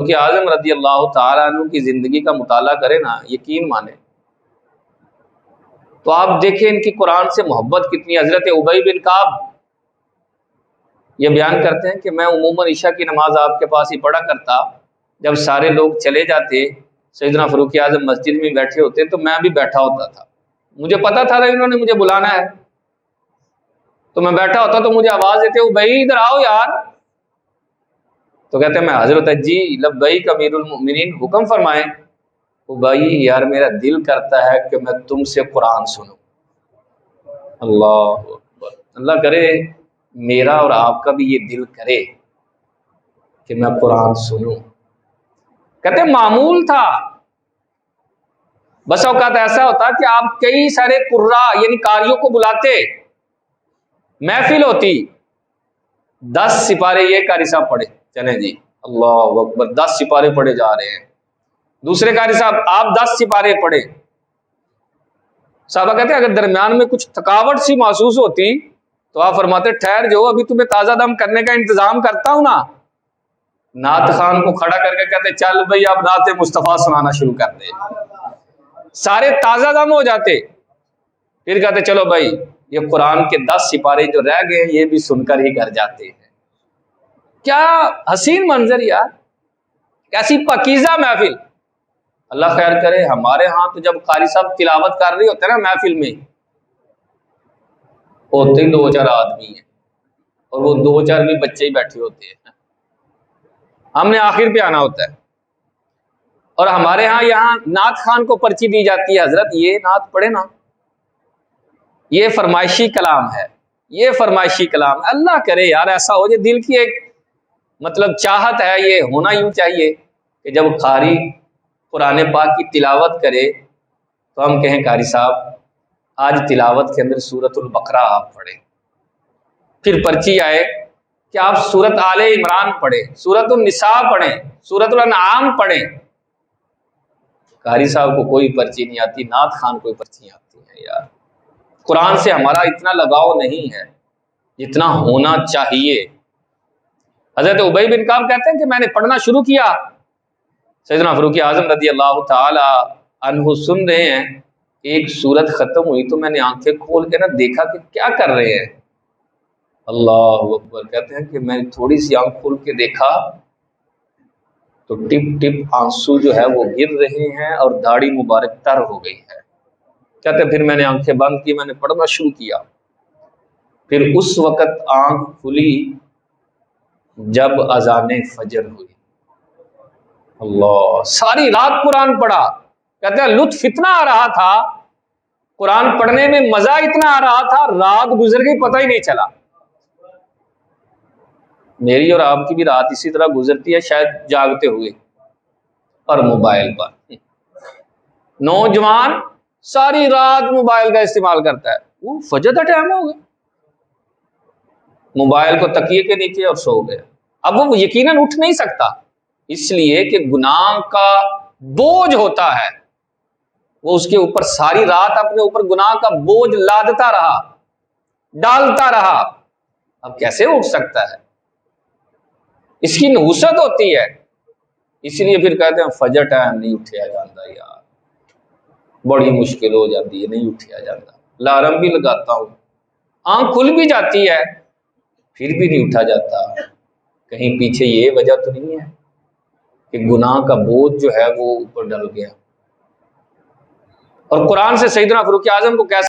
کہ اعظم رضی اللہ تعالیٰ عنہ کی زندگی کا مطالعہ کرے نا، یقین مانے تو آپ دیکھیں ان کی قرآن سے محبت کتنی۔ حضرت ابی بن کعب یہ بیان کرتے ہیں کہ میں عموماً عشاء کی نماز آپ کے پاس ہی پڑھا کرتا، جب سارے لوگ چلے جاتے سیدنا فاروق اعظم مسجد میں بیٹھے ہوتے تو میں بھی بیٹھا ہوتا تھا، مجھے پتا تھا انہوں نے مجھے بلانا ہے تو میں بیٹھا ہوتا تو مجھے آواز دیتے ابی ادھر آؤ یار، تو کہتے ہیں میں حاضر ہوتا ہے، جی لبیک امیر المؤمنین حکم فرمائیں۔ ابی یار میرا دل کرتا ہے کہ میں تم سے قرآن سنوں۔ اللہ اکبر، اللہ کرے میرا اور آپ کا بھی یہ دل کرے کہ میں قرآن سنوں۔ کہتے ہیں معمول تھا، بس اوقات ایسا ہوتا کہ آپ کئی سارے قراء یعنی قاریوں کو بلاتے، محفل ہوتی، 10 سپارے یہ قاری صاحب پڑھے، چلیں جی اللہ اکبر 10 سپارے پڑھے جا رہے ہیں، دوسرے قاری صاحب آپ 10 سپارے پڑھے۔ صحابہ کہتے ہیں اگر درمیان میں کچھ تھکاوٹ سی محسوس ہوتی تو آپ فرماتے ٹھہر جو ابھی تمہیں تازہ دم کرنے کا انتظام کرتا ہوں نا۔ نعت خان کو کھڑا کر کے کہتے چل بھئی آپ نعت مصطفیٰ سنانا شروع کر دے، سارے تازہ دم ہو جاتے، پھر کہتے چلو بھائی یہ قرآن کے 10 سپارے جو رہ گئے یہ بھی سن کر ہی گھر جاتے ہیں۔ کیا حسین منظر یار، کیسی پاکیزہ محفل۔ اللہ خیر کرے ہمارے ہاں تو جب قاری صاحب تلاوت کر رہے ہوتے ہیں نا محفل میں، ہوتے 2-4 آدمی ہیں اور وہ 2-4 بھی بچے ہی بیٹھے ہوتے ہیں، ہم نے آخر پہ آنا ہوتا ہے۔ اور ہمارے ہاں یہاں نعت خان کو پرچی دی جاتی ہے، حضرت یہ نعت پڑھے نا، یہ فرمائشی کلام ہے، یہ فرمائشی کلام ہے۔ اللہ کرے یار ایسا ہو جائے، دل کی ایک مطلب چاہت ہے، یہ ہونا یوں چاہیے کہ جب قاری قرآن پاک کی تلاوت کرے تو ہم کہیں قاری صاحب آج تلاوت کے اندر سورۃ البقرہ آپ پڑھیں، پھر پرچی آئے کہ آپ سورۃ آل عمران پڑھیں، سورۃ النساء پڑھیں، سورۃ الانعام پڑھیں۔ قاری صاحب کو کوئی پرچی نہیں آتی، نعت خان کوئی پرچی نہیں آتی ہے یار۔ قرآن سے ہمارا اتنا لگاؤ نہیں ہے جتنا ہونا چاہیے۔ حضرت ابی بن کعب کہتے ہیں کہ میں نے پڑھنا شروع کیا، سیدنا فاروق اعظم رضی اللہ تعالی عنہ سن رہے ہیں، ایک سورت ختم ہوئی تو میں نے آنکھیں کھول کے نا دیکھا کہ کیا کر رہے ہیں۔ اللہ اکبر، کہتے ہیں کہ میں تھوڑی سی آنکھ کھول کے دیکھا تو ٹپ ٹپ آنسو جو ہے وہ گر رہے ہیں اور داڑھی مبارک تر ہو گئی ہے۔ کہتے ہیں پھر میں نے آنکھیں بند کی، میں نے پڑھنا شروع کیا، پھر اس وقت آنکھ کھلی جب اذان فجر ہوئی۔ اللہ، ساری رات قرآن پڑھا، کہتے ہیں لطف اتنا آ رہا تھا، قرآن پڑھنے میں مزہ اتنا آ رہا تھا، رات گزر گئی پتہ ہی نہیں چلا۔ میری اور آپ کی بھی رات اسی طرح گزرتی ہے شاید جاگتے ہوئے اور موبائل پر۔ نوجوان ساری رات موبائل کا استعمال کرتا ہے، وہ فجر کا ٹائم ہو گیا، موبائل کو تکیے کے نیچے اور سو گیا۔ اب وہ یقیناً اٹھ نہیں سکتا، اس لیے کہ گناہ کا بوجھ ہوتا ہے، وہ اس کے اوپر ساری رات اپنے اوپر گناہ کا بوجھ لادتا رہا، ڈالتا رہا، اب کیسے اٹھ سکتا ہے؟ اس کی نحوست ہوتی ہے، اس لیے پھر کہتے ہیں فجر ٹائم نہیں اٹھیا جاتا یار، بڑی مشکل ہو جاتی ہے، نہیں اٹھیا جاتا، الارم بھی لگاتا ہوں، آنکھ کھل بھی جاتی ہے پھر بھی نہیں اٹھا جاتا۔ کہیں پیچھے یہ وجہ تو نہیں ہے کہ گناہ کا بوجھ جو ہے وہ اوپر ڈل گیا۔ اور قرآن سے سیدنا فاروق اعظم کو کیسے